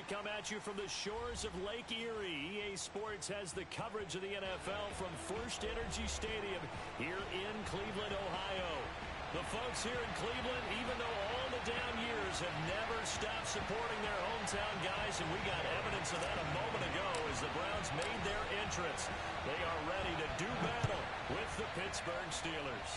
we come at you from the shores of Lake Erie. EA Sports has the coverage of the NFL from First Energy Stadium here in Cleveland, Ohio. The folks here in Cleveland, even though all the down years, have never stopped supporting their hometown guys, and we got evidence of that a moment ago as the Browns made their entrance. They are ready to do battle with the Pittsburgh Steelers.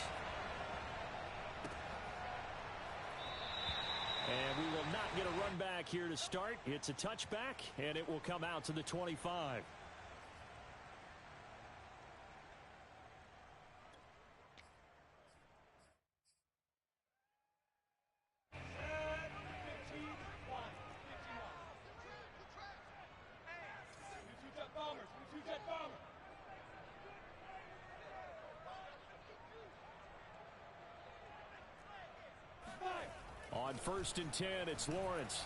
And we will not get a run back here to start. It's a touchback, and it will come out to the 25. On 1st and 10, it's Lawrence.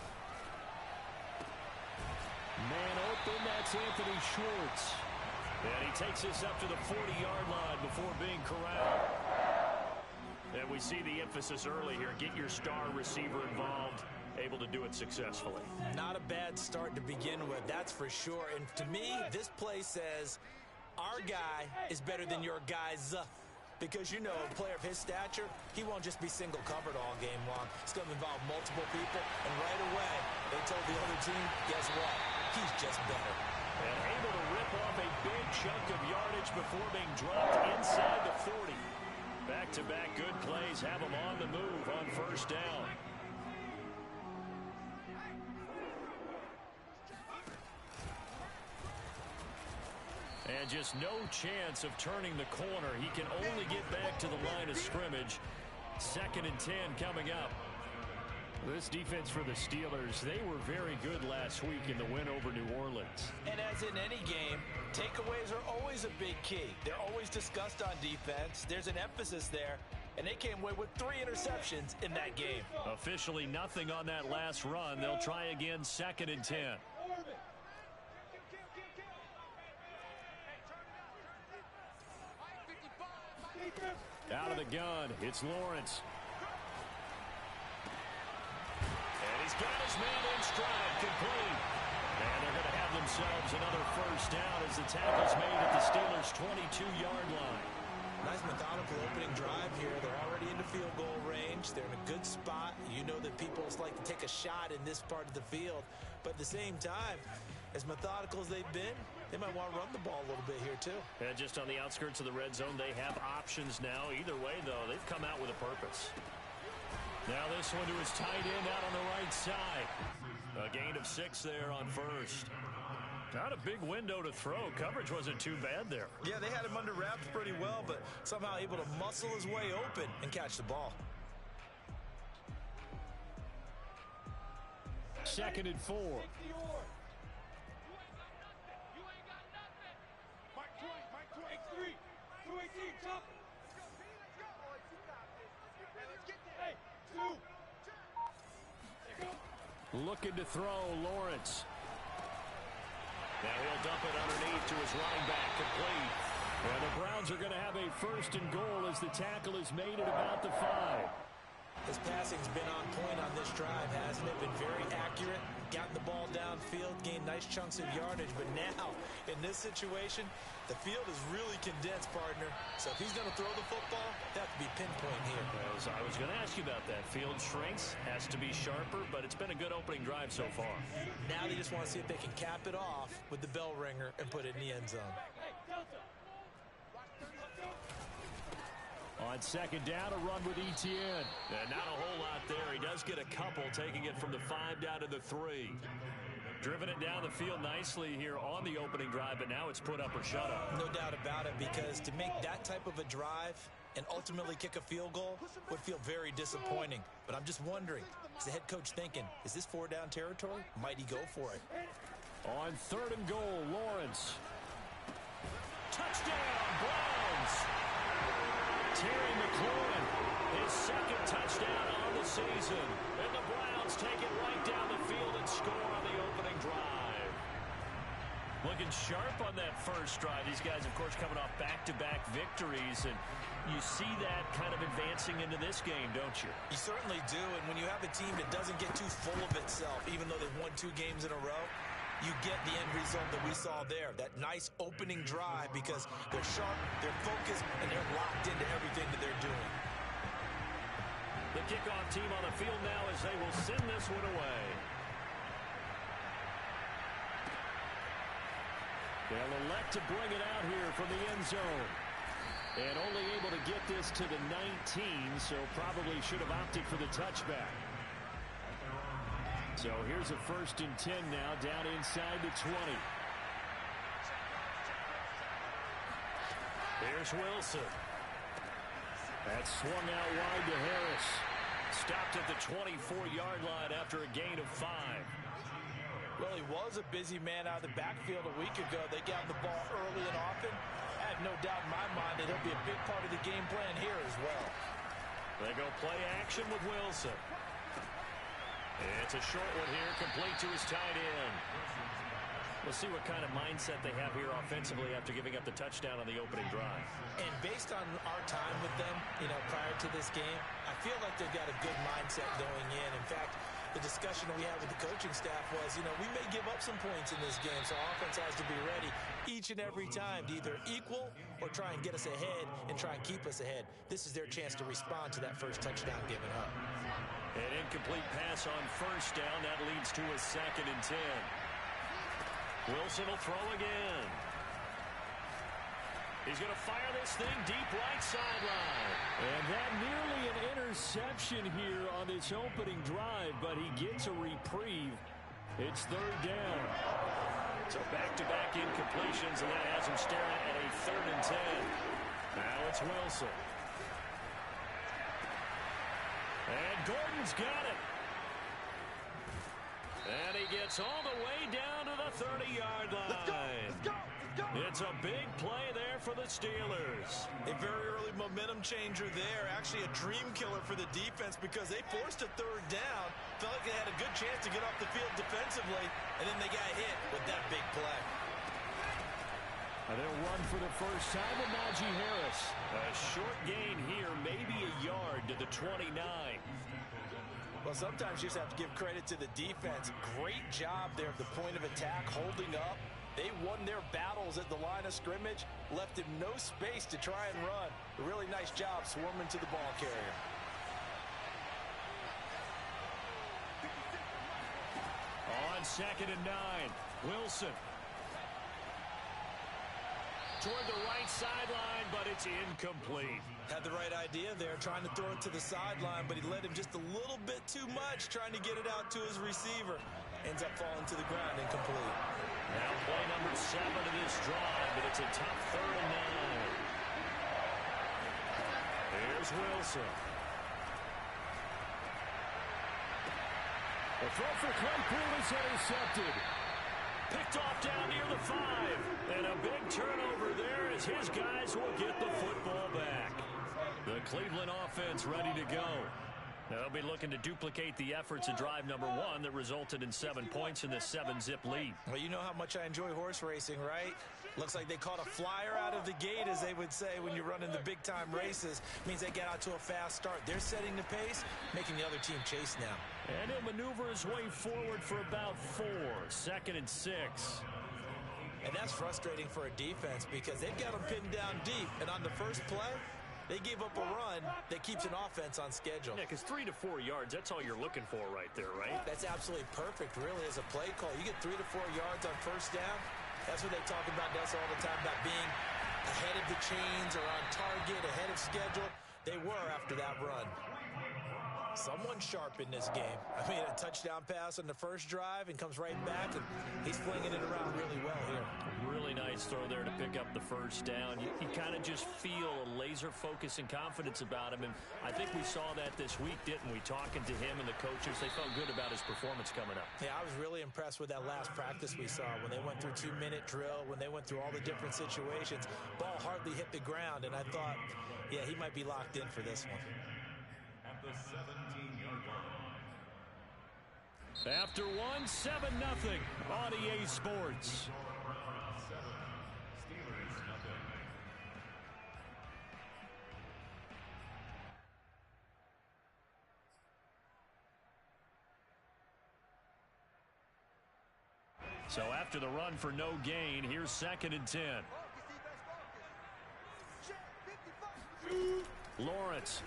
Man open, that's Anthony Schwartz. And he takes this up to the 40-yard line before being corralled. And we see the emphasis early here. Get your star receiver involved, able to do it successfully. Not a bad start to begin with, that's for sure. And to me, this play says our guy is better than your guys. Because, you know, a player of his stature, he won't just be single covered all game long. It's going to involve multiple people. And right away, they told the other team, guess what? He's just better. And able to rip off a big chunk of yardage before being dropped inside the 40. Back-to-back good plays have him on the move on 1st down. And just no chance of turning the corner. He can only get back to the line of scrimmage. 2nd and 10 coming up. This defense for the Steelers, they were very good last week in the win over New Orleans. And as in any game, takeaways are always a big key. They're always discussed on defense. There's an emphasis there. And they came away with 3 interceptions in that game. Officially nothing on that last run. They'll try again 2nd and 10. Out of the gun, it's Lawrence. And he's got his man in stride, complete. And they're going to have themselves another 1st down as the tackle's made at the Steelers' 22-yard line. Nice methodical opening drive here. They're already into field goal range. They're in a good spot. You know that people just like to take a shot in this part of the field. But at the same time, as methodical as they've been, they might want to run the ball a little bit here, too. And just on the outskirts of the red zone, they have options now. Either way, though, they've come out with a purpose. Now this one to his tight end out on the right side. A gain of 6 there on 1st. Not a big window to throw. Coverage wasn't too bad there. Yeah, they had him under wraps pretty well, but somehow able to muscle his way open and catch the ball. 2nd and 4. Looking to throw, Lawrence. Now he'll dump it underneath to his running back, complete. And the Browns are going to have a 1st and goal as the tackle is made at about the 5. His passing's been on point on this drive, hasn't it? Been very accurate, gotten the ball downfield, gained nice chunks of yardage. But now, in this situation, the field is really condensed, partner. So if he's going to throw the football, that have to be pinpoint here. I was going to ask you about that. Field shrinks, has to be sharper, but it's been a good opening drive so far. Now they just want to see if they can cap it off with the bell ringer and put it in the end zone. On 2nd down, a run with Etienne. And not a whole lot there. He does get a couple, taking it from the 5 down to the 3. Driven it down the field nicely here on the opening drive, but now it's put up or shut up. No doubt about it, because to make that type of a drive and ultimately kick a field goal would feel very disappointing. But I'm just wondering, is the head coach thinking, is this 4-down territory? Might he go for it? On 3rd and goal, Lawrence. Touchdown, Browns! Terry McLaurin, his 2nd touchdown on the season. And the Browns take it right down the field and score on the opening drive. Looking sharp on that first drive. These guys, of course, coming off back-to-back victories, and you see that kind of advancing into this game, don't you? You certainly do, and when you have a team that doesn't get too full of itself, even though they've won 2 games in a row, you get the end result that we saw there, that nice opening drive, because they're sharp, they're focused, and they're locked into everything that they're doing. The kickoff team on the field now as they will send this one away. They'll elect to bring it out here from the end zone. And only able to get this to the 19, so probably should have opted for the touchback. So here's a 1st and 10 now, down inside the 20. Here's Wilson. That's swung out wide to Harris. Stopped at the 24-yard line after a gain of 5. Well, he was a busy man out of the backfield a week ago. They got the ball early and often. I have no doubt in my mind that he'll be a big part of the game plan here as well. They go play action with Wilson. It's a short one here, complete to his tight end. We'll see what kind of mindset they have here offensively after giving up the touchdown on the opening drive. And based on our time with them, prior to this game, I feel like they've got a good mindset going in. In fact, the discussion that we had with the coaching staff was, we may give up some points in this game, so offense has to be ready each and every time to either equal or try and get us ahead and try and keep us ahead. This is their chance to respond to that first touchdown given up. An incomplete pass on first down. That leads to a 2nd and 10. Wilson will throw again. He's going to fire this thing deep right sideline. And that nearly an interception here on this opening drive, but he gets a reprieve. It's 3rd down. So back-to-back incompletions, and that has him staring at a 3rd and 10. Now it's Wilson. And Gordon's got it. And he gets all the way down to the 30-yard line. Let's go. It's a big play there for the Steelers. A very early momentum changer there. Actually a dream killer for the defense because they forced a 3rd down. Felt like they had a good chance to get off the field defensively, and then they got hit with that big play. They'll run for the first time with Najee Harris. A short gain here, maybe a yard to the 29. Well, sometimes you just have to give credit to the defense. Great job there at the point of attack, holding up. They won their battles at the line of scrimmage, left him no space to try and run. A really nice job swarming to the ball carrier. On 2nd and 9, Wilson. Toward the right sideline, but it's incomplete. Had the right idea there, trying to throw it to the sideline, but he led him just a little bit too much, trying to get it out to his receiver. Ends up falling to the ground, incomplete. Now play number 7 of this drive, but it's a tough 3rd and 9. Here's Wilson. The throw for Claypool is intercepted. Picked off down near the 5. And a big turnover there as his guys will get the football back. The Cleveland offense ready to go. They'll be looking to duplicate the efforts of drive number 1 that resulted in 7 points in this 7-zip lead. Well, you know how much I enjoy horse racing, right? Looks like they caught a flyer out of the gate, as they would say when you're running the big-time races. Means they get out to a fast start. They're setting the pace, making the other team chase now. And he'll maneuver his way forward for about 4. 2nd and 6. And that's frustrating for a defense because they've got them pinned down deep. And on the first play, they gave up a run that keeps an offense on schedule. Yeah, because 3 to 4 yards, that's all you're looking for right there, right? That's absolutely perfect, really, as a play call. You get 3 to 4 yards on first down. That's what they talk about us all the time, about being ahead of the chains or on target, ahead of schedule. They were after that run. Someone sharp in this game. I mean, a touchdown pass on the first drive and comes right back, and he's flinging it around really well here. Really nice throw there to pick up the first down. You kind of just feel a laser focus and confidence about him, and I think we saw that this week, didn't we? Talking to him and the coaches, they felt good about his performance coming up. Yeah, I was really impressed with that last practice we saw when they went through 2-minute drill, when they went through all the different situations. Ball hardly hit the ground, and I thought, yeah, he might be locked in for this one. The 17-yard line. After 1, 7-0 on EA Sports. So after the run for no gain, here's 2nd and 10. Lawrence.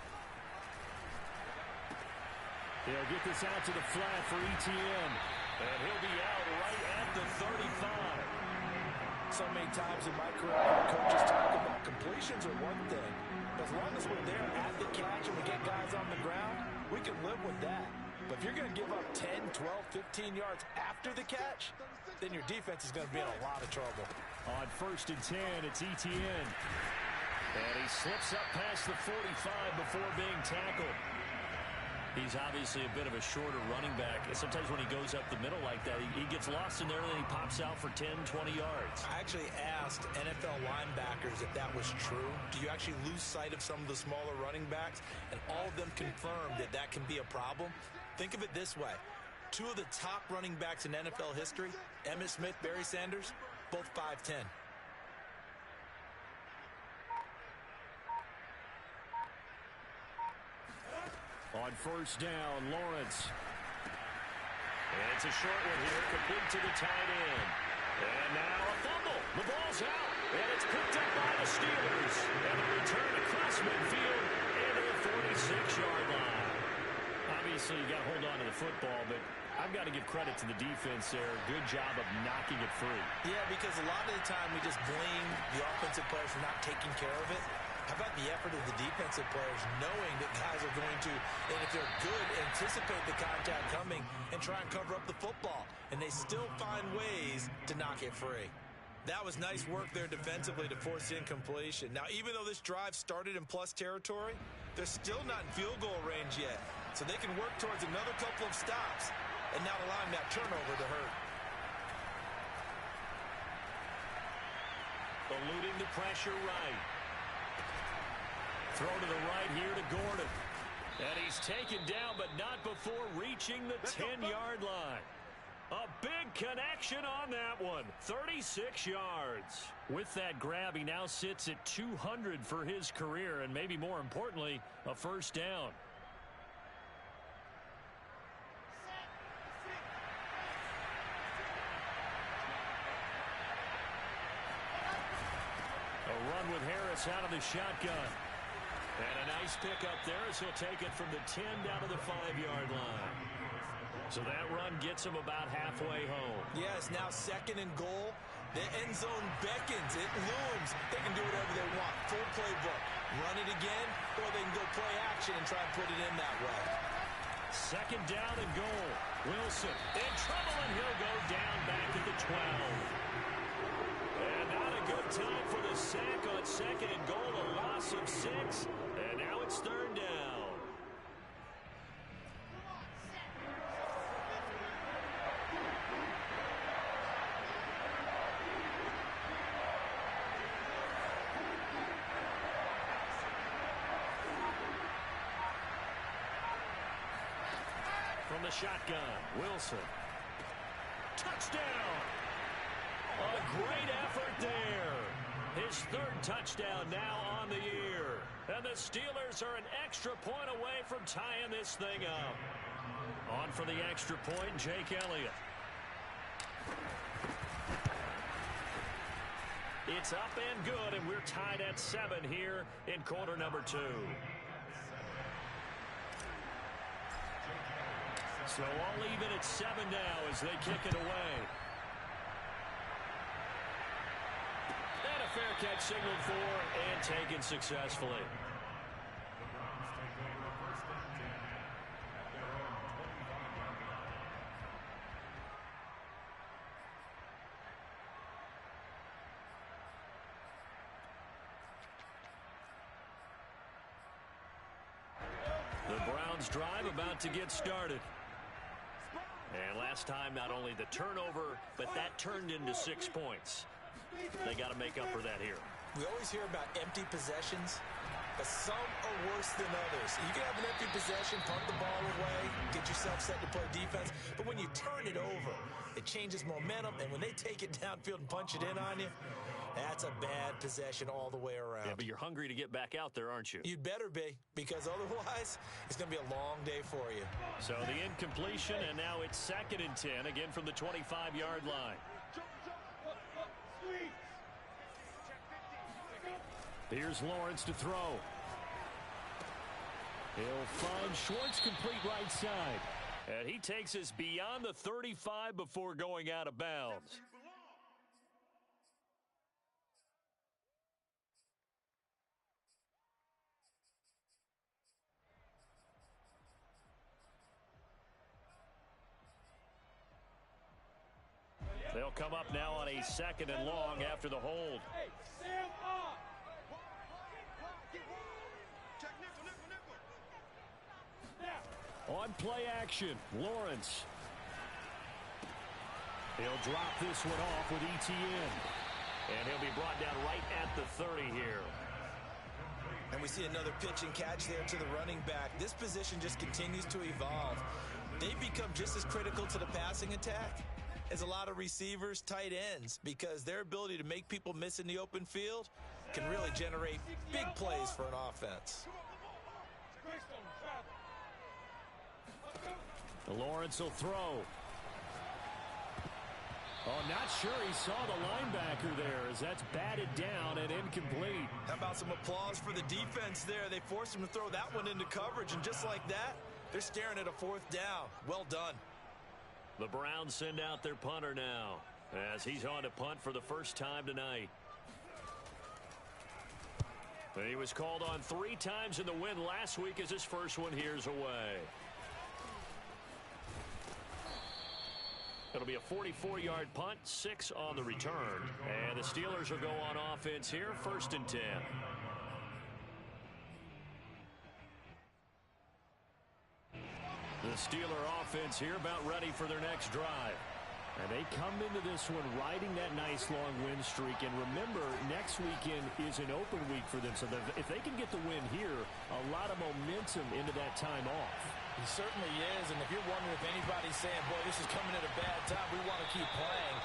He'll get this out to the flat for Etienne. And he'll be out right at the 35. So many times in my career, coaches talk about completions are one thing. As long as we're there at the catch and we get guys on the ground, we can live with that. But if you're going to give up 10, 12, 15 yards after the catch, then your defense is going to be in a lot of trouble. On 1st and 10, it's Etienne. And he slips up past the 45 before being tackled. He's obviously a bit of a shorter running back. Sometimes when he goes up the middle like that, he gets lost in there and then he pops out for 10, 20 yards. I actually asked NFL linebackers if that was true. Do you actually lose sight of some of the smaller running backs? And all of them confirmed that that can be a problem. Think of it this way. 2 of the top running backs in NFL history, Emmitt Smith, Barry Sanders, both 5'10". On 1st down, Lawrence. And it's a short one here, complete to the tight end. And now a fumble. The ball's out, and it's picked up by the Steelers. And a return across midfield into the 46-yard line. Obviously, you got to hold on to the football, but I've got to give credit to the defense there. Good job of knocking it free. Yeah, because a lot of the time we just blame the offensive players for not taking care of it. How about the effort of the defensive players knowing that guys are going to, and if they're good, anticipate the contact coming and try and cover up the football. And they still find ways to knock it free. That was nice work there defensively to force incompletion. Now, even though this drive started in plus territory, they're still not in field goal range yet. So they can work towards another couple of stops and not allowing that turnover to hurt. Eluding the pressure right. Throw to the right here to Gordon. And he's taken down, but not before reaching the 10-yard line. A big connection on that one. 36 yards. With that grab, he now sits at 200 for his career, and maybe more importantly, a 1st down. A run with Harris out of the shotgun. And a nice pickup there as he'll take it from the 10 down to the 5-yard line. So that run gets him about halfway home. Yes, now 2nd and goal. The end zone beckons. It looms. They can do whatever they want. Full playbook. Run it again, or they can go play action and try and put it in that way. 2nd down and goal. Wilson in trouble, and he'll go down back at the 12. And not a good time for the sack on 2nd and goal. A loss of 6. And now it's 3rd down. From the shotgun, Wilson. Touchdown! A great effort there. His 3rd touchdown now on the year. And the Steelers are an extra point away from tying this thing up. On for the extra point, Jake Elliott. It's up and good, and we're tied at 7 here in quarter number 2. So all even at 7 now as they kick it away. And a fair catch signaled for and taken successfully. The Browns drive about to get started. And last time, not only the turnover, but that turned into 6 points. They got to make up for that here. We always hear about empty possessions, but some are worse than others. You can have an empty possession, punt the ball away, get yourself set to play defense, but when you turn it over, it changes momentum, and when they take it downfield and punch it in on you, that's a bad possession all the way around. Yeah, but you're hungry to get back out there, aren't you? You'd better be, because otherwise, it's going to be a long day for you. So the incompletion, and now it's 2nd and 10, again from the 25-yard line. Here's Lawrence to throw. He'll find Schwartz complete right side. And he takes us beyond the 35 before going out of bounds. They'll come up now on a 2nd and long after the hold. On play action, Lawrence. He'll drop this one off with ETN. And he'll be brought down right at the 30 here. And we see another pitch and catch there to the running back. This position just continues to evolve. They've become just as critical to the passing attack as a lot of receivers, tight ends, because their ability to make people miss in the open field can really generate big plays for an offense. Lawrence will throw. Oh, not sure he saw the linebacker there as that's batted down and incomplete. How about some applause for the defense there? They forced him to throw that one into coverage, and just like that, they're staring at a 4th down. Well done. The Browns send out their punter now as he's on to punt for the first time tonight. He was called on 3 times in the win last week as his first one here's away. It'll be a 44-yard punt, 6 on the return. And the Steelers will go on offense here, 1st and 10. The Steeler offense here about ready for their next drive. And they come into this one riding that nice long win streak. And remember, next weekend is an open week for them. So if they can get the win here, a lot of momentum into that time off. He certainly is, and if you're wondering if anybody's saying, boy, this is coming at a bad time, we want to keep playing,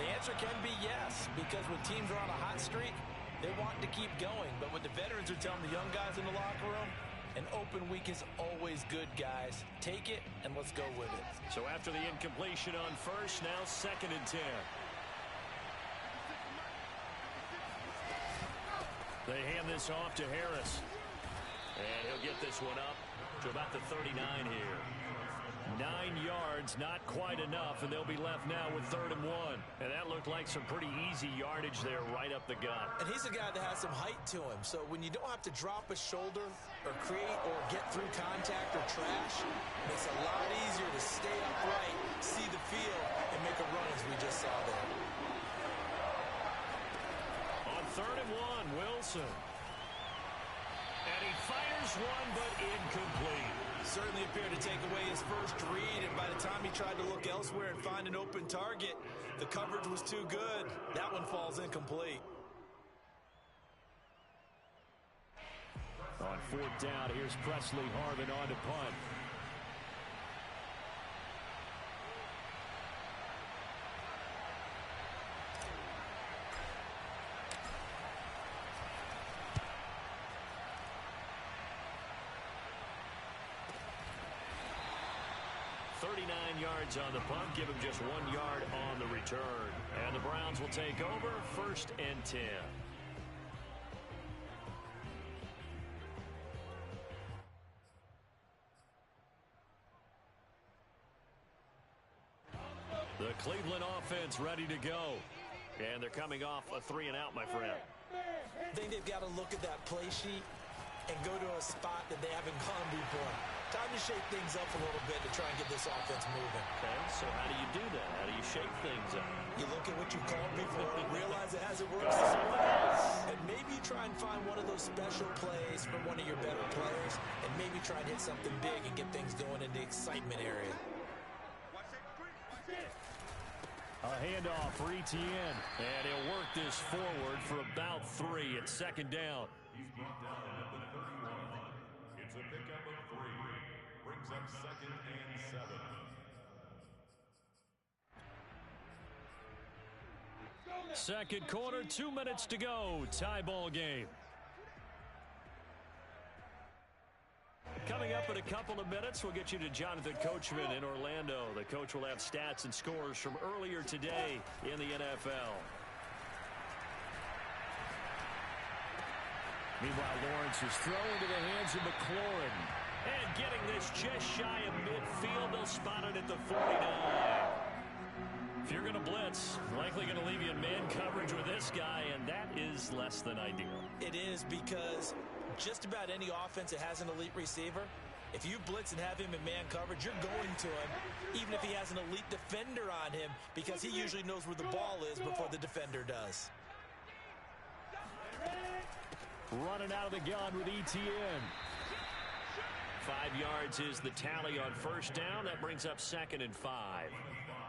the answer can be yes, because when teams are on a hot streak, they want to keep going. But what the veterans are telling the young guys in the locker room, an open week is always good, guys. Take it, and let's go with it. So after the incompletion on first, now 2nd and 10. They hand this off to Harris. And he'll get this one up to about the 39 here. 9 yards, not quite enough, and they'll be left now with 3rd and 1. And that looked like some pretty easy yardage there right up the gut. And he's a guy that has some height to him, so when you don't have to drop a shoulder or create or get through contact or trash, it makes it a lot easier to stay upright, see the field, and make a run as we just saw there. On 3rd and 1, Wilson. And he fires one, but incomplete. Certainly appeared to take away his first read, and by the time he tried to look elsewhere and find an open target, the coverage was too good. That one falls incomplete. On 4th down, here's Presley Harvin on to punt. Yards on the punt, give him just 1 yard on the return. And the Browns will take over, 1st and 10. The Cleveland offense ready to go. And they're coming off a 3 and out, my friend. I think they've got to look at that play sheet and go to a spot that they haven't gone before. Time to shake things up a little bit to try and get this offense moving. Okay, so how do you do that? How do you shake things up? You look at what you called before, realize it hasn't worked the same way, and maybe try and find one of those special plays from one of your better players, and maybe try and hit something big and get things going in the excitement area. A handoff for ETN, and he'll work this forward for about 3 at 2nd down. He's brought down at the 31. It's a pickup of 3. Brings up 2nd and 7. Second quarter, 2 minutes to go. Tie ball game. Coming up in a couple of minutes, we'll get you to Jonathan Coachman in Orlando. The coach will have stats and scores from earlier today in the NFL. Meanwhile, Lawrence is thrown into the hands of McLaurin. And getting this just shy of midfield, they'll spot it at the 49. If you're going to blitz, likely going to leave you in man coverage with this guy, and that is less than ideal. It is, because just about any offense that has an elite receiver, if you blitz and have him in man coverage, you're going to him, even if he has an elite defender on him, because he usually knows where the ball is before the defender does. Running out of the gun with ETN. 5 yards is the tally on first down. That brings up 2nd and 5.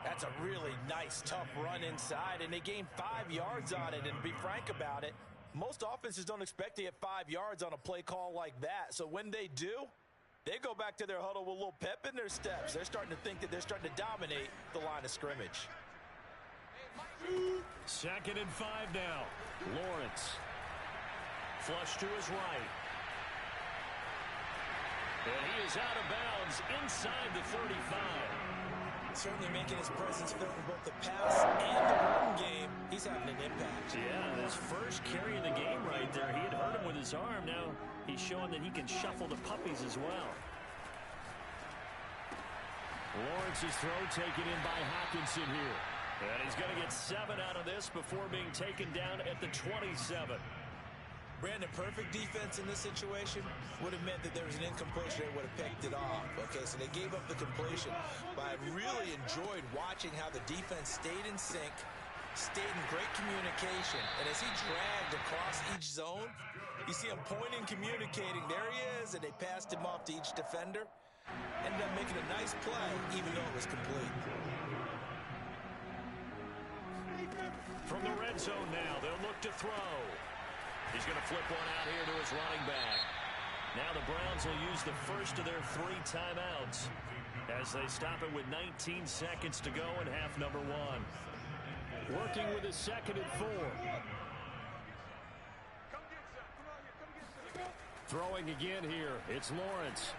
That's a really nice, tough run inside, and they gained 5 yards on it. And to be frank about it, most offenses don't expect to get 5 yards on a play call like that. So when they do, they go back to their huddle with a little pep in their steps. They're starting to think that they're starting to dominate the line of scrimmage. 2nd and 5 now. Lawrence. Flush to his right. And he is out of bounds inside the 35. Certainly making his presence felt in both the pass and the run game. He's having an impact. Yeah, his first carry of the game right there. He had hurt him with his arm. Now he's showing that he can shuffle the puppies as well. Lawrence's throw taken in by Hockenson here. And he's going to get 7 out of this before being taken down at the 27. Brandon, perfect defense in this situation would have meant that there was an incompletion. They would have picked it off. Okay, so they gave up the completion. But I really enjoyed watching how the defense stayed in sync, stayed in great communication. And as he dragged across each zone, you see him pointing, communicating. There he is, and they passed him off to each defender. Ended up making a nice play, even though it was complete. From the red zone now, they'll look to throw. He's going to flip one out here to his running back. Now the Browns will use the first of their 3 timeouts as they stop it with 19 seconds to go in half number 1. Working with his 2nd and 4. Throwing again here. It's Lawrence.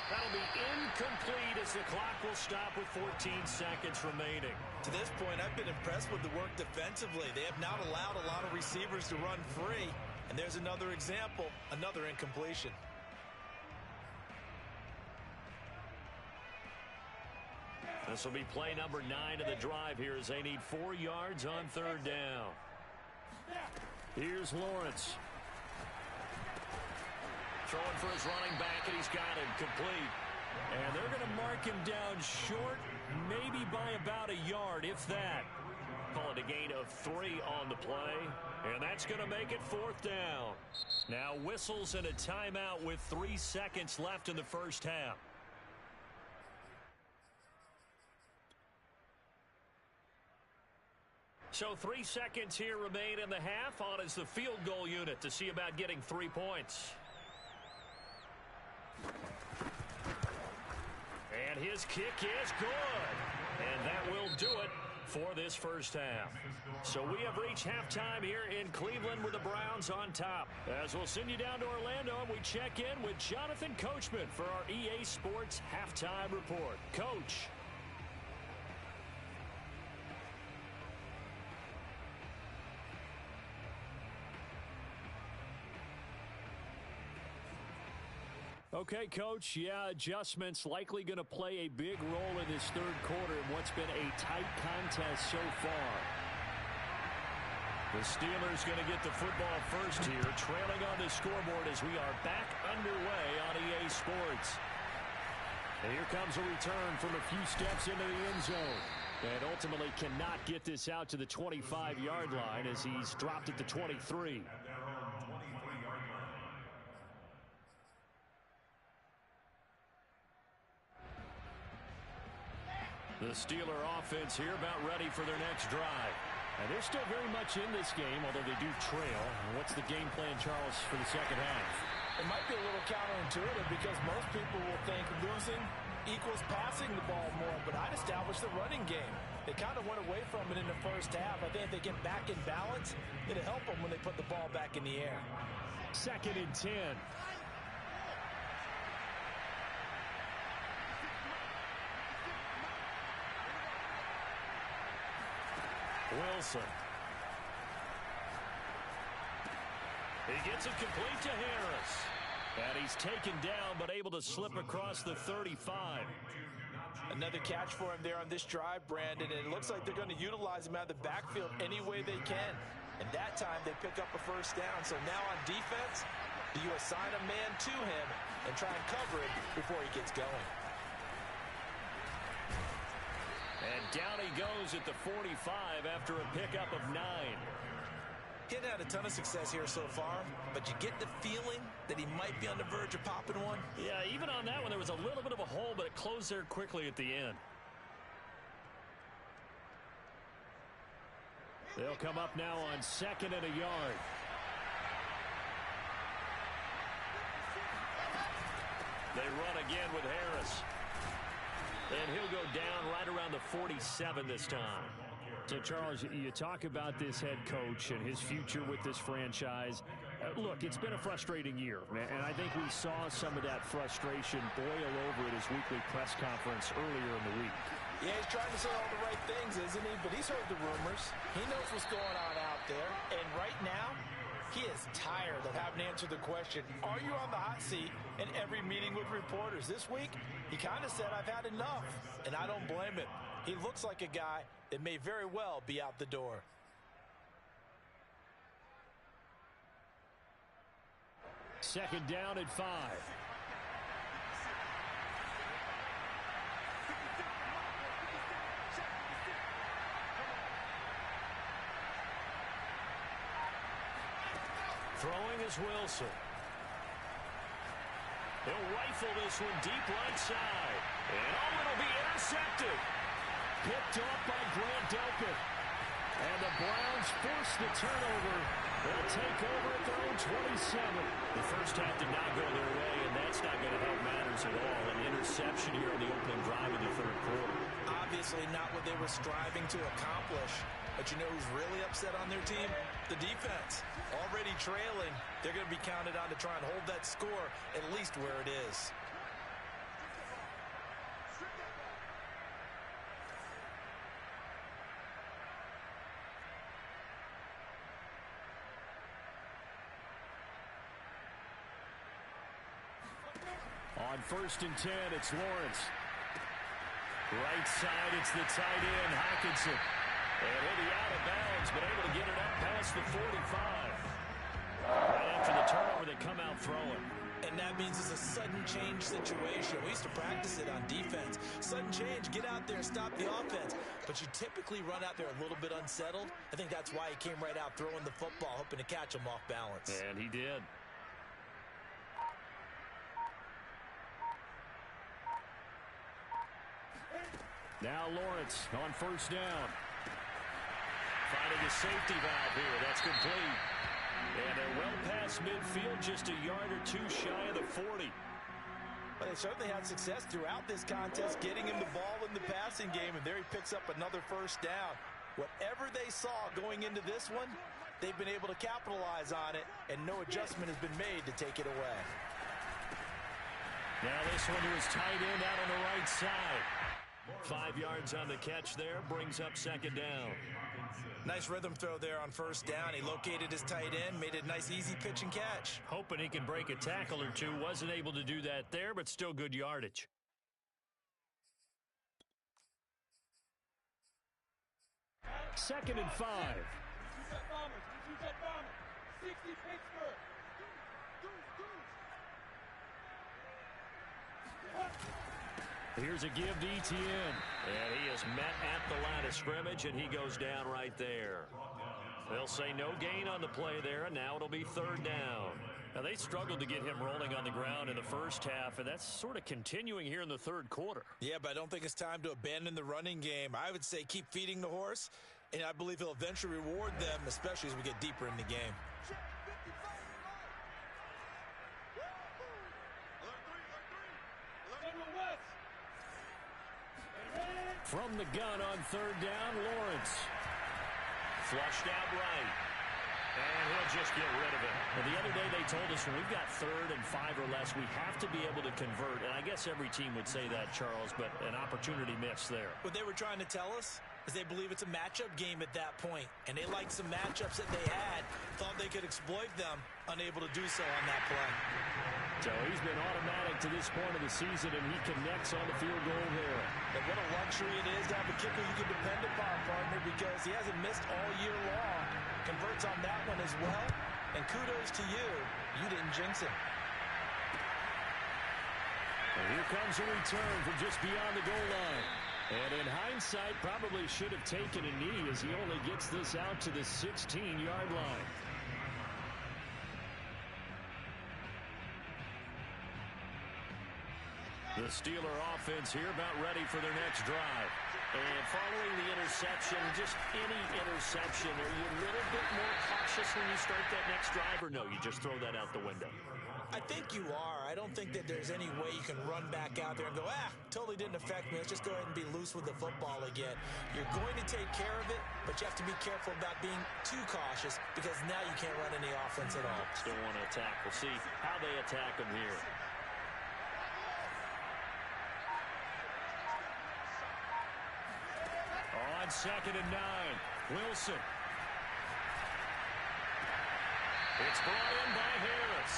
That'll be incomplete as the clock will stop with 14 seconds remaining. To this point, I've been impressed with the work defensively. They have not allowed a lot of receivers to run free. And there's another example, another incompletion. This will be play number 9 of the drive here as they need 4 yards on 3rd down. Here's Lawrence. Throwing for his running back, and he's got him complete. And they're going to mark him down short, maybe by about a yard, if that. Call it a gain of 3 on the play, and that's going to make it 4th down. Now whistles and a timeout with 3 seconds left in the first half. So 3 seconds here remain in the half. On is the field goal unit to see about getting 3 points. And his kick is good. And that will do it for this first half. So we have reached halftime here in Cleveland with the Browns on top. As we'll send you down to Orlando, and we check in with Jonathan Coachman for our EA Sports Halftime Report. Coach. Okay, Coach, yeah, adjustments likely going to play a big role in this 3rd quarter in what's been a tight contest so far. The Steelers going to get the football first here, trailing on the scoreboard as we are back underway on EA Sports. And here comes a return from a few steps into the end zone. And ultimately cannot get this out to the 25-yard line as he's dropped at the 23. The Steeler offense here about ready for their next drive. And they're still very much in this game, although they do trail. What's the game plan, Charles, for the second half? It might be a little counterintuitive because most people will think losing equals passing the ball more, but I'd establish the running game. They kind of went away from it in the first half. I think if they get back in balance, it'll help them when they put the ball back in the air. 2nd and 10. Wilson. He gets it complete to Harris. And he's taken down, but able to slip across the 35. Another catch for him there on this drive, Brandon, and it looks like they're going to utilize him out of the backfield any way they can. And that time they pick up a first down. So now on defense, do you assign a man to him and try and cover it before he gets going? And down he goes at the 45 after a pickup of 9. He hadn't had a ton of success here so far, but you get the feeling that he might be on the verge of popping one. Yeah, even on that one, there was a little bit of a hole, but it closed there quickly at the end. They'll come up now on 2nd and a yard. They run again with Harris. And he'll go down right around the 47 this time. So, Charles, you talk about this head coach and his future with this franchise. Look, it's been a frustrating year, and I think we saw some of that frustration boil over at his weekly press conference earlier in the week. Yeah, he's trying to say all the right things, isn't he? But he's heard the rumors. He knows what's going on out there. And right now, he is tired of having to answer the question, are you on the hot seat in every meeting with reporters? This week, he kind of said, I've had enough. And I don't blame him. He looks like a guy that may very well be out the door. Second down at 5. Throwing is Wilson. He'll rifle this one deep right side. And it'll be intercepted. Picked off by Grant Delpit. And the Browns force the turnover. They'll take over at their own 27. The first half did not go their way, and that's not going to help matters at all. An interception here on the opening drive of the third quarter. Obviously not what they were striving to accomplish. But you know who's really upset on their team? The defense. Already trailing, they're going to be counted on to try and hold that score at least where it is. On 1st and 10, it's Lawrence. Right side, it's the tight end, Hockenson. And he'll be out of bounds, but able to get it up past the 45. Right after the turnover, they come out throwing. And that means it's a sudden change situation. We used to practice it on defense. Sudden change, get out there and stop the offense. But you typically run out there a little bit unsettled. I think that's why he came right out throwing the football, hoping to catch him off balance. And he did. Now Lawrence on 1st down. Finding a safety valve here. That's complete. And they're well past midfield, just a yard or two shy of the 40. But they certainly had success throughout this contest, getting him the ball in the passing game, and there he picks up another first down. Whatever they saw going into this one, they've been able to capitalize on it, and no adjustment has been made to take it away. Now this one to his tight end out on the right side. 5 yards on the catch there, brings up 2nd down. Nice rhythm throw there on 1st down. He located his tight end, made it a nice easy pitch and catch. Hoping he can break a tackle or two. Wasn't able to do that there, but still good yardage. Second and 5. Here's a give to Etienne. And he is met at the line of scrimmage, and he goes down right there. They'll say no gain on the play there, and now it'll be 3rd down. Now, they struggled to get him rolling on the ground in the first half, and that's sort of continuing here in the third quarter. Yeah, but I don't think it's time to abandon the running game. I would say keep feeding the horse, and I believe he'll eventually reward them, especially as we get deeper in the game. From the gun on 3rd down, Lawrence. Flushed out right. And he'll just get rid of it. Well, the other day they told us when we've got 3rd and 5 or less, we have to be able to convert. And I guess every team would say that, Charles, but an opportunity missed there. What they were trying to tell us, is they believe it's a matchup game at that point, and they liked some matchups that they had, thought they could exploit them, unable to do so on that play. So he's been automatic to this point of the season, and he connects on the field goal there. And what a luxury it is to have a kicker you can depend upon, partner, because he hasn't missed all year long. Converts on that one as well, and kudos to you. You didn't jinx him. And here comes a return from just beyond the goal line. And in hindsight, probably should have taken a knee as he only gets this out to the 16-yard line. The Steeler offense here about ready for their next drive. And following the interception, just any interception, are you a little bit more cautious when you start that next drive, or no, you just throw that out the window? I think you are. I don't think that there's any way you can run back out there and go, totally didn't affect me. Let's just go ahead and be loose with the football again. You're going to take care of it, but you have to be careful about being too cautious because now you can't run any offense at all. Still want to attack. We'll see how they attack them here. On 2nd and 9, Wilson. It's brought in by Harris.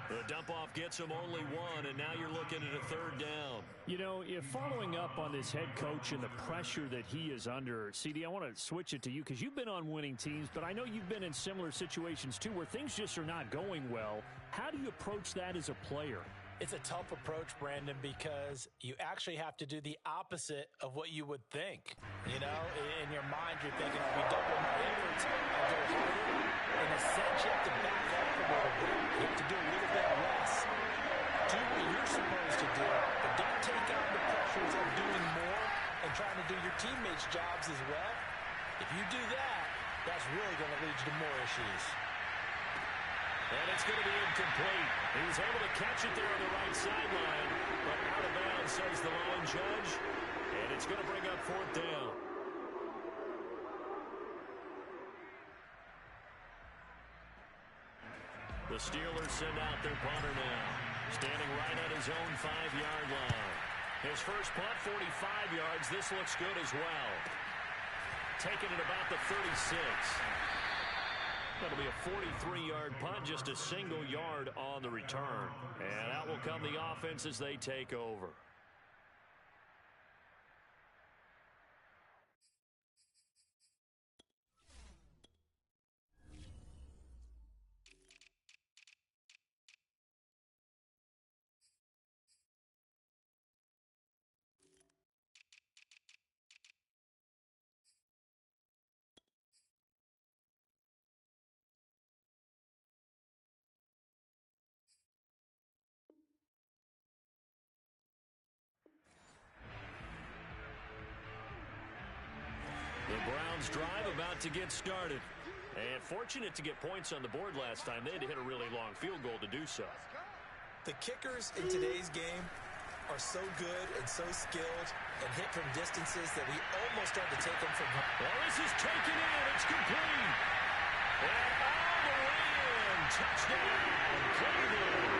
The dump-off gets him only one, and now you're looking at a 3rd down. You know, if following up on this head coach and the pressure that he is under, CD, I want to switch it to you because you've been on winning teams, but I know you've been in similar situations too where things just are not going well. How do you approach that as a player? It's a tough approach, Brandon, because you actually have to do the opposite of what you would think. You know, in your mind, you're thinking, if we double my efforts, I'll go harder. In a sense, you have to back off a little bit. You have to do a little bit less. Do what you're supposed to do, but don't take on the pressures of doing more and trying to do your teammates' jobs as well. If you do that, that's really going to lead you to more issues. And it's going to be incomplete. He was able to catch it there on the right sideline, but out of bounds, says the line judge. And it's going to bring up 4th down. The Steelers send out their punter now, standing right at his own 5-yard line. His first punt, 45 yards. This looks good as well. Taking it about the 36. That'll be a 43-yard punt, just a single yard on the return. And out will come the offense as they take over. The Browns drive about to get started. And fortunate to get points on the board last time. They had to hit a really long field goal to do so. The kickers in today's game are so good and so skilled and hit from distances that we almost start to take them from home. Well, this is taken in. It's complete. And all the way in. Touchdown, Cleveland.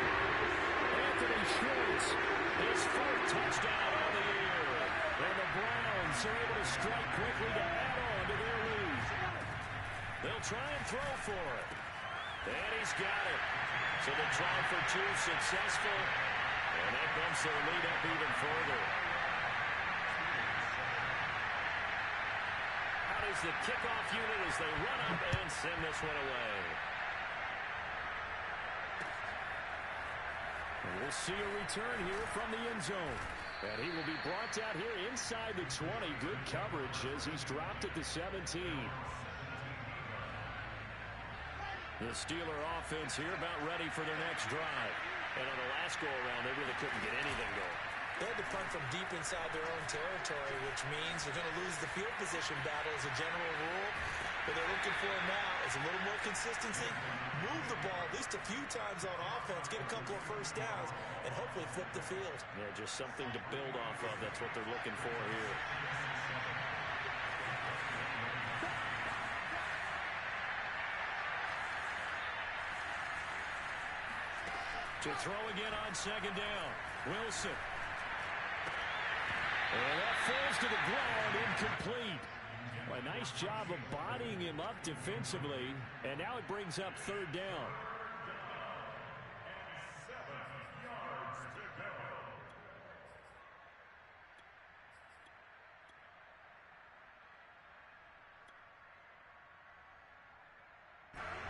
Anthony Schwartz, his 4th touchdown on the year. And the Browns are able to strike quickly to add on to their lead. They'll try and throw for it. And he's got it. So the try for 2 successful. And that bumps their lead up even further. Out is the kickoff unit as they run up and send this one away. And we'll see a return here from the end zone. And he will be brought out here inside the 20. Good coverage as he's dropped at the 17. The Steeler offense here about ready for their next drive. And on the last go-around, they really couldn't get anything going. They had to punt from deep inside their own territory, which means they're going to lose the field position battle as a general rule. What they're looking for now is a little more consistency, move the ball at least a few times on offense, get a couple of first downs, and hopefully flip the field. Yeah, just something to build off of. That's what they're looking for here. To throw again on 2nd down. Wilson. And that falls to the ground, incomplete. A nice job of bodying him up defensively, and now it brings up third down.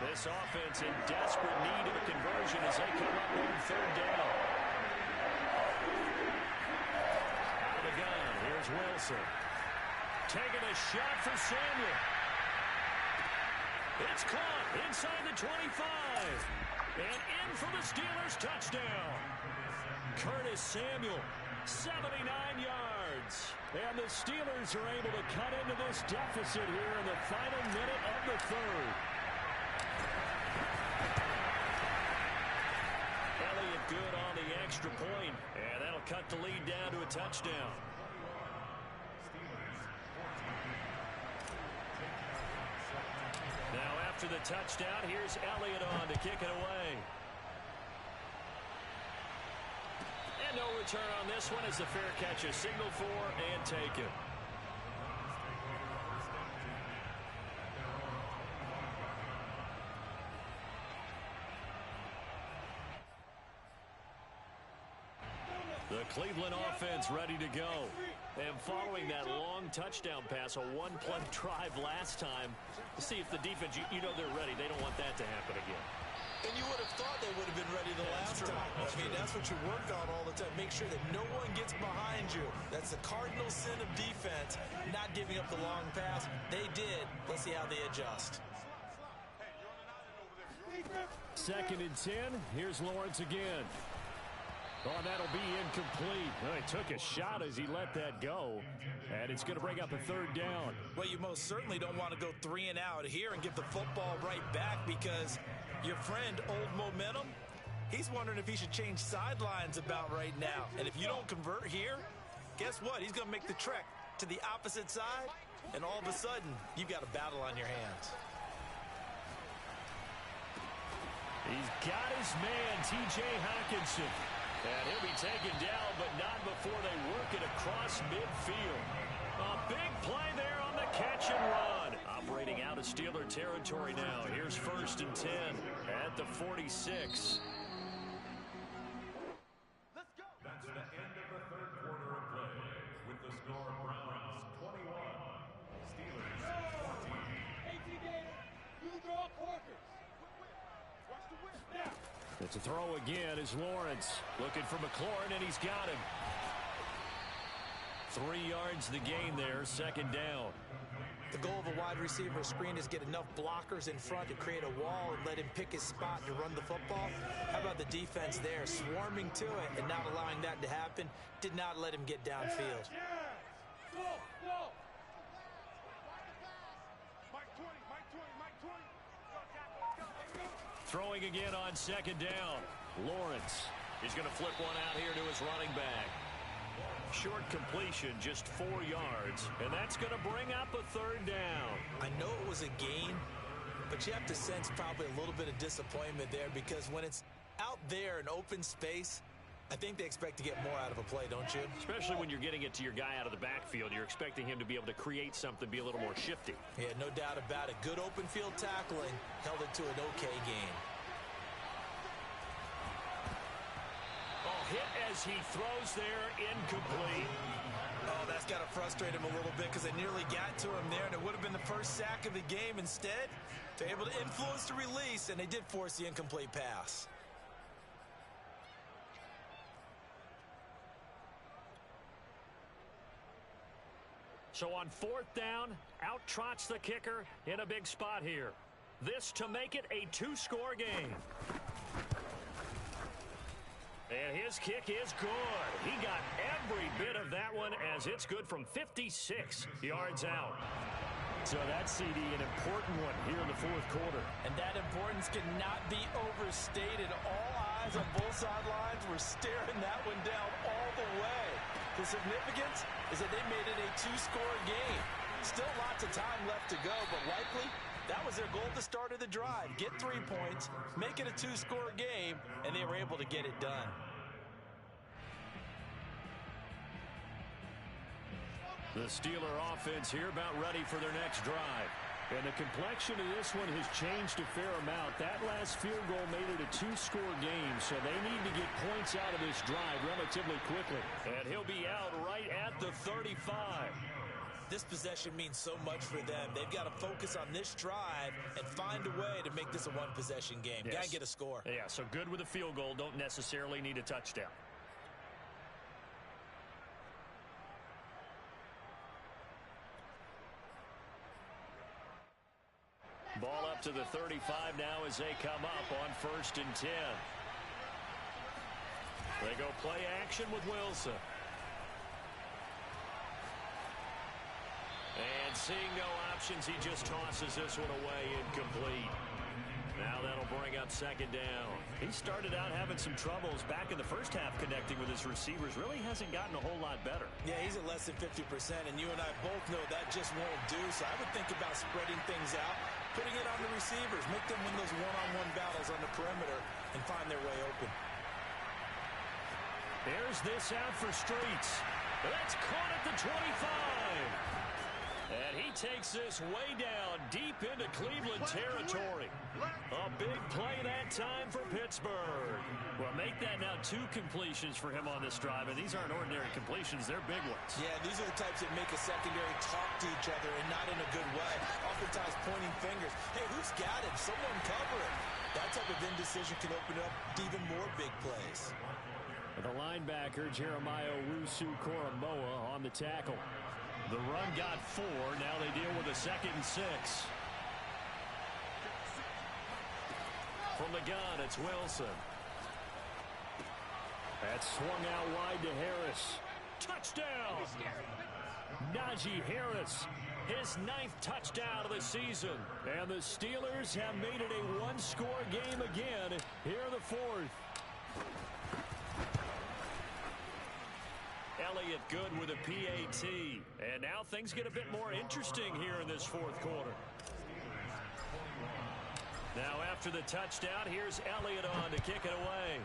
This offense in desperate need of a conversion as they come up on third down. Out of the gun, here's Wilson. Taking a shot for Samuel. It's caught inside the 25. And in for the Steelers touchdown. Curtis Samuel, 79 yards. And the Steelers are able to cut into this deficit here in the final minute of the third. Elliott good on the extra point, and that'll cut the lead down to a touchdown. Now after the touchdown, here's Elliott on to kick it away. And no return on this one as the fair catch is signaled for and taken. The Cleveland offense ready to go. And following that long touchdown pass, a one-play drive last time, to see if the defense, you know they're ready. They don't want that to happen again. And you would have thought they would have been ready the last time. I mean, that's what you work on all the time. Make sure that no one gets behind you. That's the cardinal sin of defense, not giving up the long pass. They did. Let's see how they adjust. Second and 10. Here's Lawrence again. Oh, that'll be incomplete. Well, he took a shot as he let that go, and it's going to bring up a third down. Well, you most certainly don't want to go 3 and out here and give the football right back because your friend, Old Momentum, he's wondering if he should change sidelines about right now. And if you don't convert here, guess what? He's going to make the trek to the opposite side, and all of a sudden, you've got a battle on your hands. He's got his man, T.J. Hockenson. And he'll be taken down, but not before they work it across midfield. A big play there on the catch and run. Operating out of Steeler territory now. Here's first and 10 at the 46. Let's go. That's the end of the third quarter of play. With the score Browns 21, Steelers 14. You draw Parkers. Watch the whip now. It's a throw again as Lawrence looking for McLaurin, and he's got him. 3 yards the gain there, second down. The goal of a wide receiver screen is get enough blockers in front to create a wall and let him pick his spot to run the football. How about the defense there, swarming to it and not allowing that to happen? Did not let him get downfield. Go. Mike 20, Mike 20, Mike 20. Go. Throwing again on second down. Lawrence is going to flip one out here to his running back. Short completion, just 4 yards, and that's going to bring up a third down. I know it was a gain, but you have to sense probably a little bit of disappointment there because when it's out there in open space, I think they expect to get more out of a play, don't you? Especially when you're getting it to your guy out of the backfield. You're expecting him to be able to create something, be a little more shifty. Yeah, no doubt about it. Good open field tackling held it to an okay game. Oh, hit as he throws there, incomplete. Oh, that's got to frustrate him a little bit because they nearly got to him there, and it would have been the first sack of the game. Instead, they're able to influence the release, and they did force the incomplete pass. So on fourth down, out trots the kicker in a big spot here. This to make it a 2-score game. And his kick is good. He got every bit of that one as it's good from 56 yards out. So that CD, an important one here in the fourth quarter. And that importance cannot be overstated. All eyes on both sidelines were staring that one down all the way. The significance is that they made it a 2-score game. Still lots of time left to go, but likely that was their goal at the start of the drive. Get 3 points, make it a 2-score game, and they were able to get it done. The Steeler offense here about ready for their next drive. And the complexion of this one has changed a fair amount. That last field goal made it a two-score game, so they need to get points out of this drive relatively quickly. And he'll be out right at the 35. This possession means so much for them. They've got to focus on this drive and find a way to make this a one-possession game. Yes. Got to get a score. Yeah, so good with a field goal. Don't necessarily need a touchdown. Ball up to the 35 now as they come up on 1st and 10. They go play action with Wilson. And seeing no options, he just tosses this one away incomplete. Now that'll bring up 2nd down. He started out having some troubles back in the first half connecting with his receivers. Really hasn't gotten a whole lot better. Yeah, he's at less than 50%, and you and I both know that just won't do. So I would think about spreading things out, putting it on the receivers, make them win those one-on-one battles on the perimeter and find their way open. There's this out for Streets. That's caught at the 25. And he takes this way down deep into Cleveland territory. A big play that time for Pittsburgh. Well, make that now 2 completions for him on this drive, and these aren't ordinary completions. They're big ones. Yeah, these are the types that make a secondary talk to each other and not in a good way. Oftentimes pointing fingers. Hey, who's got him? Someone cover him. That type of indecision can open up even more big plays. The linebacker, Jeremiah Owusu-Koramoah, on the tackle. The run got 4. Now they deal with a 2nd and 6. From the gun, it's Wilson. That's swung out wide to Harris. Touchdown! Najee Harris, his 9th touchdown of the season. And the Steelers have made it a one-score game again here in the 4th. Elliott good with a PAT. And now things get a bit more interesting here in this 4th quarter. Now after the touchdown, here's Elliott on to kick it away.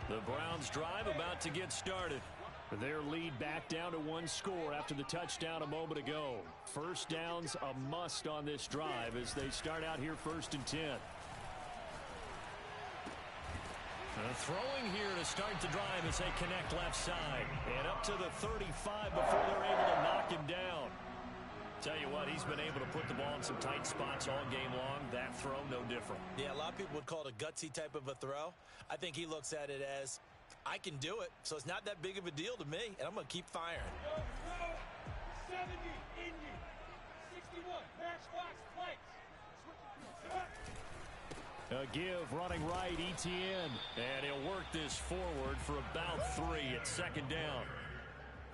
The Browns drive about to get started. Their lead back down to 1 score after the touchdown a moment ago. First down's a must on this drive as they start out here 1st and 10. Throwing here to start the drive as they connect left side. And up to the 35 before they're able to knock him down. Tell you what, he's been able to put the ball in some tight spots all game long. That throw, no different. Yeah, a lot of people would call it a gutsy type of a throw. I think he looks at it as, I can do it, so it's not that big of a deal to me, and I'm going to keep firing. 70, Indy, 61, Matchbox, flights. A give running right, Etienne. And he'll work this forward for about 3 at 2nd down.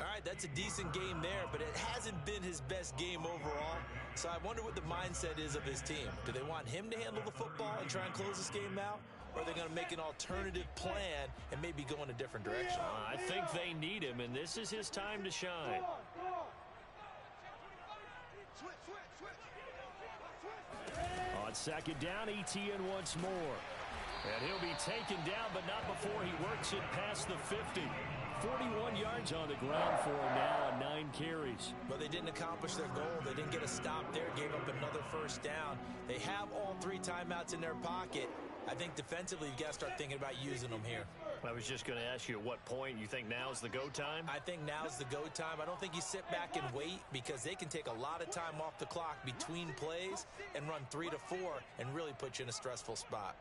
All right, that's a decent game there, but it hasn't been his best game overall. So I wonder what the mindset is of his team. Do they want him to handle the football and try and close this game out? Or are they going to make an alternative plan and maybe go in a different direction? I think they need him, and this is his time to shine. On 2nd down, Etienne once more. And he'll be taken down, but not before he works it past the 50. 41 yards on the ground for him now on 9 carries. But they didn't accomplish their goal. They didn't get a stop there, gave up another first down. They have all 3 timeouts in their pocket. I think defensively, you've got to start thinking about using them here. I was just going to ask you at what point you think now's the go time? I think now's the go time. I don't think you sit back and wait because they can take a lot of time off the clock between plays and run 3 to 4 and really put you in a stressful spot.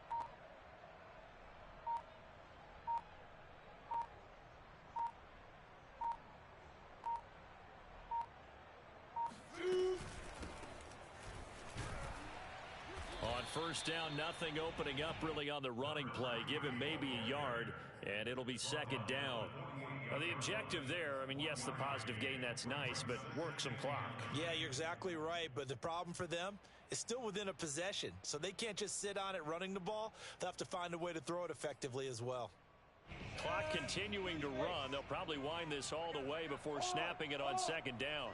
First down, nothing opening up really on the running play. Give him maybe a yard, and it'll be 2nd down. The objective there, I mean, yes, the positive gain, that's nice, but work some clock. Yeah, you're exactly right, but the problem for them is still within a possession, so they can't just sit on it running the ball. They'll have to find a way to throw it effectively as well. Clock continuing to run. They'll probably wind this all the way before snapping it on second down.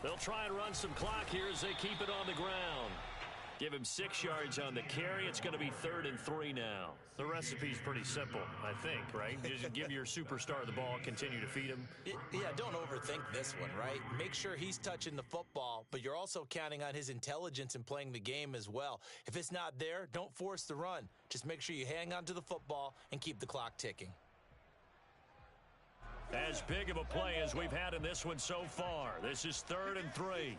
They'll try and run some clock here as they keep it on the ground. Give him 6 yards on the carry. It's going to be 3rd and 3 now. The recipe's pretty simple, I think, right? Just give your superstar the ball, continue to feed him. Yeah, don't overthink this one, right? Make sure he's touching the football, but you're also counting on his intelligence in playing the game as well. If it's not there, don't force the run. Just make sure you hang on to the football and keep the clock ticking. As big of a play as we've had in this one so far. This is 3rd and 3.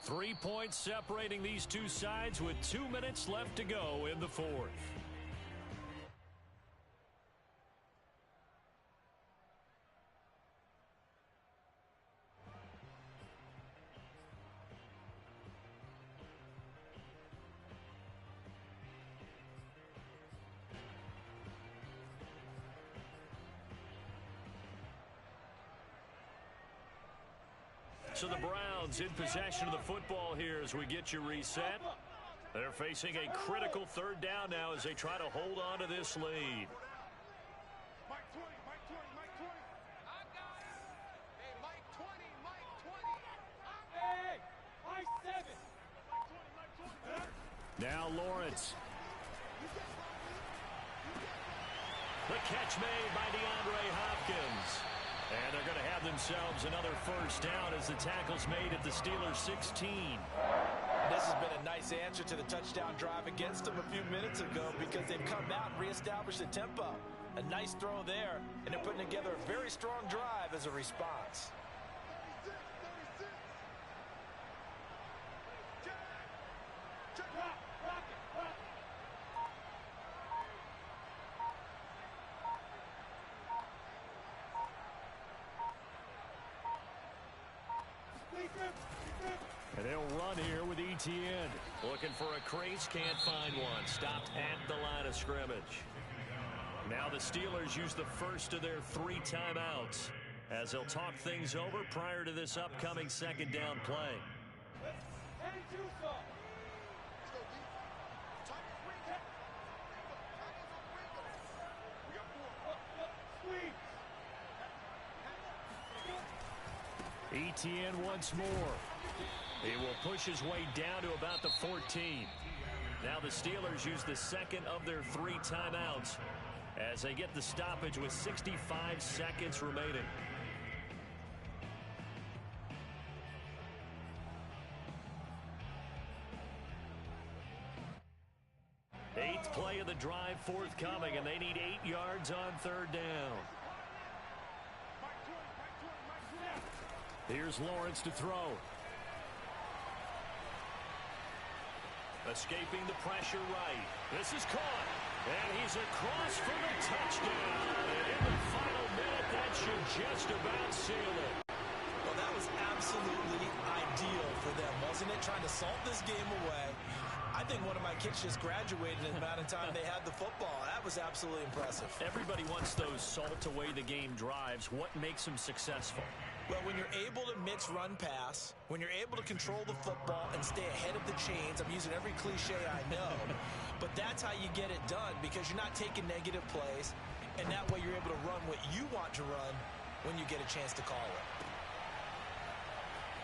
3 points separating these two sides with 2 minutes left to go in the 4th. So the Browns in possession of the football here as we get you reset. They're facing a critical 3rd down now as they try to hold on to this lead. Mike 20, Mike 20, Mike 20. I got it. Hey, Mike 20, Mike 20. Hey, Mike 7. Mike 20, Mike 20. Now Lawrence. The catch made by DeAndre Hopkins. And they're going to have themselves another 1st down as the tackle's made at the Steelers' 16. This has been a nice answer to the touchdown drive against them a few minutes ago because they've come out and reestablished the tempo. A nice throw there, and they're putting together a very strong drive as a response. And they'll run here with Etienne. Looking for a crease, can't find one. Stopped at the line of scrimmage. Now the Steelers use the first of their 3 timeouts as they'll talk things over prior to this upcoming 2nd down play. Etienne once more. He will push his way down to about the 14. Now the Steelers use the 2nd of their 3 timeouts as they get the stoppage with 65 seconds remaining. Eighth play of the drive forthcoming, and they need 8 yards on 3rd down. Here's Lawrence to throw. Escaping the pressure right. This is caught. And he's across for the touchdown. And in the final minute, that should just about seal it. Well, that was absolutely ideal for them, wasn't it? Trying to salt this game away. I think one of my kids just graduated in the amount of time they had the football. That was absolutely impressive. Everybody wants those salt-away-the-game drives. What makes them successful? Well, when you're able to mix run-pass, when you're able to control the football and stay ahead of the chains, I'm using every cliche I know, but that's how you get it done because you're not taking negative plays, and that way you're able to run what you want to run when you get a chance to call it.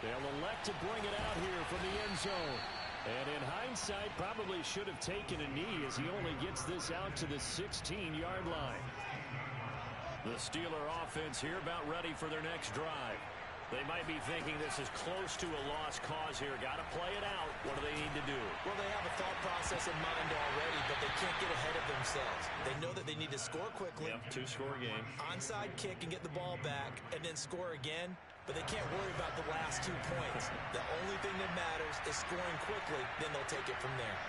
They'll elect to bring it out here from the end zone. And in hindsight, probably should have taken a knee as he only gets this out to the 16-yard line. The Steeler offense here about ready for their next drive. They might be thinking this is close to a lost cause here. Got to play it out. What do they need to do? Well, they have a thought process in mind already, but they can't get ahead of themselves. They know that they need to score quickly. Yep, two-score game. Onside kick and get the ball back, and then score again. But they can't worry about the last 2 points. The only thing that matters is scoring quickly, then they'll take it from there.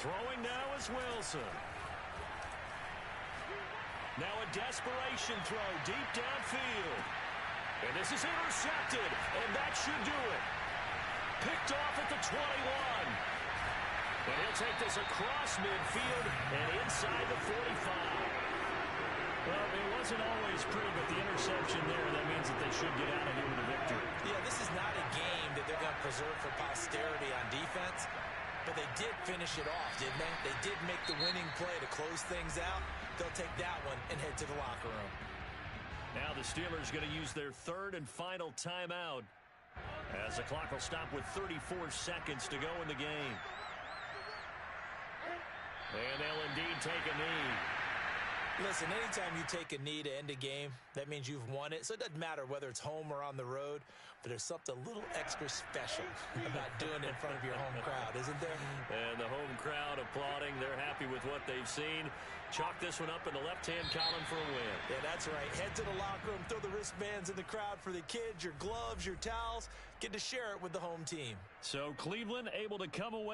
Throwing now is Wilson. Now a desperation throw deep downfield. And this is intercepted, and that should do it. Picked off at the 21. And he'll take this across midfield and inside the 45. Well, it wasn't always pretty, but the interception there, that means that they should get out of here with a victory. Yeah, this is not a game that they're going to preserve for posterity on defense. But they did finish it off, didn't they? They did make the winning play to close things out. They'll take that one and head to the locker room. Now the Steelers going to use their third and final timeout as the clock will stop with 34 seconds to go in the game. And they'll indeed take a knee. Listen, anytime you take a knee to end a game, that means you've won it. So it doesn't matter whether it's home or on the road, but there's something a little extra special about doing it in front of your home crowd, isn't there? And the home crowd applauding. They're happy with what they've seen. Chalk this one up in the left-hand column for a win. Yeah, that's right. Head to the locker room, throw the wristbands in the crowd for the kids, your gloves, your towels. Get to share it with the home team. So Cleveland able to come away